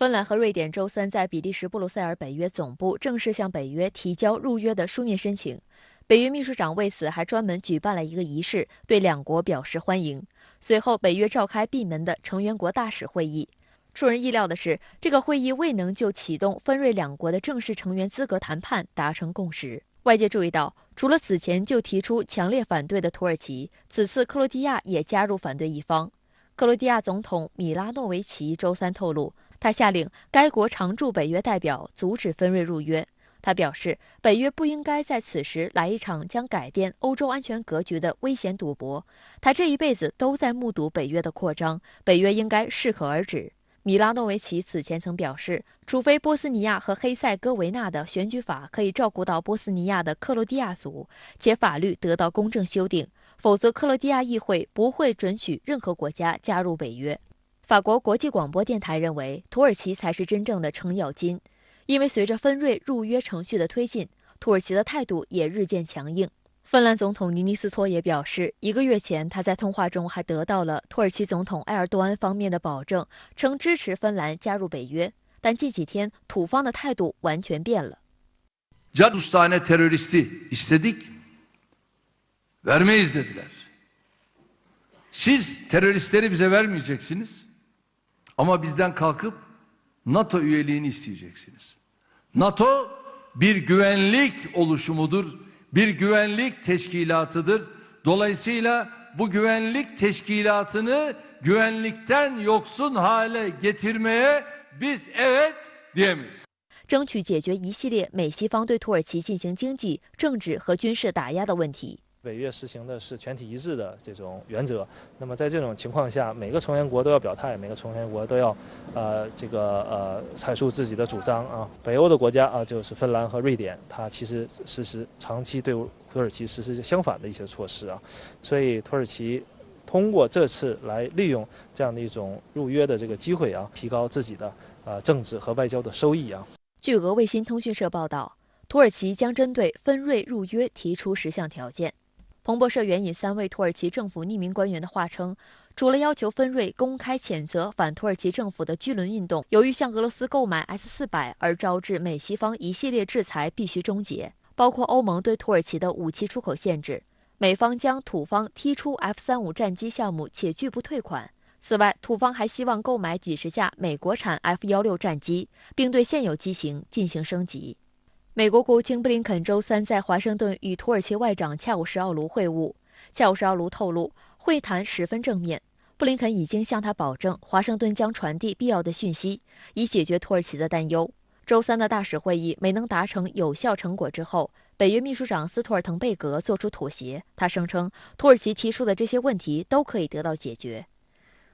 芬兰和瑞典周三在比利时布鲁塞尔北约总部正式向北约提交入约的书面申请。北约秘书长为此还专门举办了一个仪式，对两国表示欢迎。随后，北约召开闭门的成员国大使会议。出人意料的是，这个会议未能就启动芬瑞两国的正式成员资格谈判达成共识。外界注意到，除了此前就提出强烈反对的土耳其，此次克罗地亚也加入反对一方。克罗地亚总统米拉诺维奇周三透露，他下令该国常驻北约代表阻止芬瑞入约。他表示，北约不应该在此时来一场将改变欧洲安全格局的危险赌博。他这一辈子都在目睹北约的扩张，北约应该适可而止。米拉诺维奇此前曾表示，除非波斯尼亚和黑塞哥维纳的选举法可以照顾到波斯尼亚的克罗地亚族，且法律得到公正修订，否则克罗地亚议会不会准许任何国家加入北约。法国国际广播电台认为，土耳其才是真正的程咬金，因为随着芬瑞入约程序的推进，土耳其的态度也日渐强硬。芬兰总统尼尼斯托也表示，1个月前他在通话中还得到了土耳其总统埃尔多安方面的保证，称支持芬兰加入北约。但近几天，土方的态度完全变了。30 tane teröristi istedik, vermeyiz dediler. Siz teröristleri bize vermeyeceksiniz, ama bizden kalkıp NATO üyeliğini isteyeceksiniz. NATO bir güvenlik oluşumudur.Bir güvenlik teşkilatıdır. Dolayısıyla bu güvenlik teşkilatını güvenlikten yoksun hale getirmeye biz evet diyemeyiz. 争取解决一系列美西方对土耳其进行经济、政治和军事打压的问题。北约实行的是全体一致的这种原则。那么在这种情况下，每个成员国都要表态，每个成员国都要阐述自己的主张啊。北欧的国家啊，就是芬兰和瑞典，它其实长期对土耳其实施相反的一些措施啊。所以土耳其通过这次来利用这样的一种入约的这个机会啊，提高自己的政治和外交的收益啊。据俄卫星通讯社报道，土耳其将针对芬瑞入约提出10项条件。彭博社援引3位土耳其政府匿名官员的话称，除了要求芬瑞公开谴责反土耳其政府的巨轮运动，由于向俄罗斯购买 S-400而招致美西方一系列制裁必须终结，包括欧盟对土耳其的武器出口限制，美方将土方踢出 F-35战机项目且拒不退款。此外，土方还希望购买几十架美国产 F-16战机，并对现有机型进行升级。美国国务卿布林肯周三在华盛顿与土耳其外长恰武什奥卢会晤。恰武什奥卢透露，会谈十分正面。布林肯已经向他保证，华盛顿将传递必要的讯息，以解决土耳其的担忧。周三的大使会议没能达成有效成果之后，北约秘书长斯托尔滕贝格做出妥协。他声称，土耳其提出的这些问题都可以得到解决。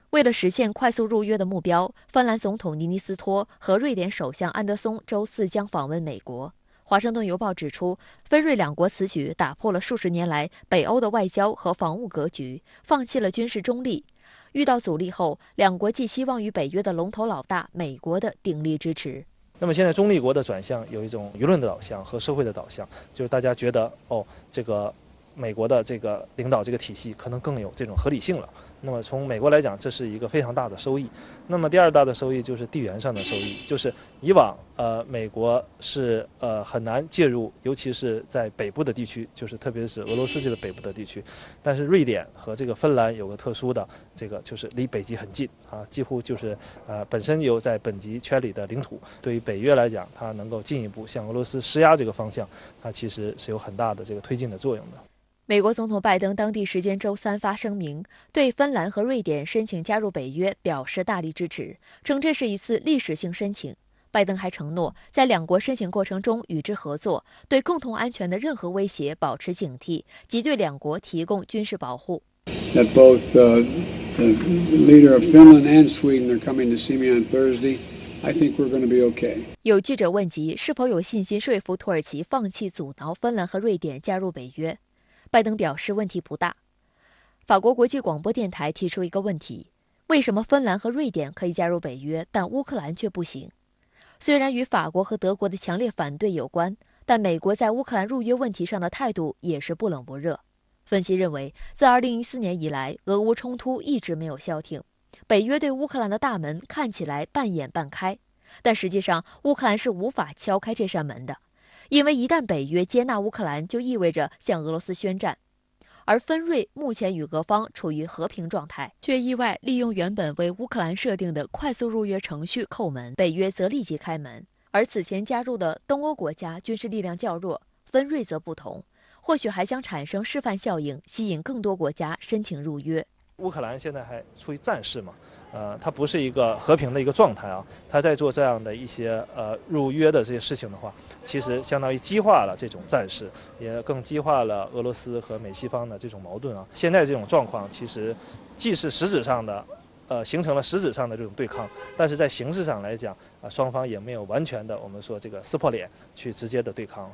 为了实现快速入约的目标，芬兰总统尼尼斯托和瑞典首相安德松周四将访问美国。华盛顿邮报指出，芬瑞两国此举打破了数十年来北欧的外交和防务格局，放弃了军事中立。遇到阻力后，两国寄希望于北约的龙头老大美国的鼎力支持。那么现在中立国的转向有一种舆论的导向和社会的导向，就是大家觉得这个美国的这个领导这个体系可能更有这种合理性了。那么从美国来讲，这是一个非常大的收益。那么第二大的收益就是地缘上的收益，就是以往美国是很难介入，尤其是在北部的地区，就是特别是俄罗斯这个北部的地区。但是瑞典和这个芬兰有个特殊的，这个就是离北极很近啊，几乎就是本身有在本极圈里的领土。对于北约来讲，它能够进一步向俄罗斯施压这个方向，它其实是有很大的这个推进的作用的。美国总统拜登当地时间周三发声明，对芬兰和瑞典申请加入北约表示大力支持，称这是一次历史性申请。拜登还承诺，在两国申请过程中与之合作，对共同安全的任何威胁保持警惕，及对两国提供军事保护。That both the leader of Finland and Sweden are coming to see me on Thursday. I think we're going to be okay. 有记者问及是否有信心说服土耳其放弃阻挠芬兰和瑞典加入北约。拜登表示问题不大。法国国际广播电台提出一个问题：为什么芬兰和瑞典可以加入北约，但乌克兰却不行？虽然与法国和德国的强烈反对有关，但美国在乌克兰入约问题上的态度也是不冷不热。分析认为，自2014年以来，俄乌冲突一直没有消停，北约对乌克兰的大门看起来半掩半开。但实际上，乌克兰是无法敲开这扇门的，因为一旦北约接纳乌克兰，就意味着向俄罗斯宣战。而芬瑞目前与俄方处于和平状态，却意外利用原本为乌克兰设定的快速入约程序叩门，北约则立即开门。而此前加入的东欧国家军事力量较弱，芬瑞则不同，或许还将产生示范效应，吸引更多国家申请入约。乌克兰现在还处于战事嘛，它不是一个和平的一个状态啊。它在做这样的一些入约的这些事情的话，其实相当于激化了这种战事，也更激化了俄罗斯和美西方的这种矛盾啊。现在这种状况其实既是实质上的形成了实质上的这种对抗，但是在形式上来讲，双方也没有完全的我们说这个撕破脸去直接的对抗。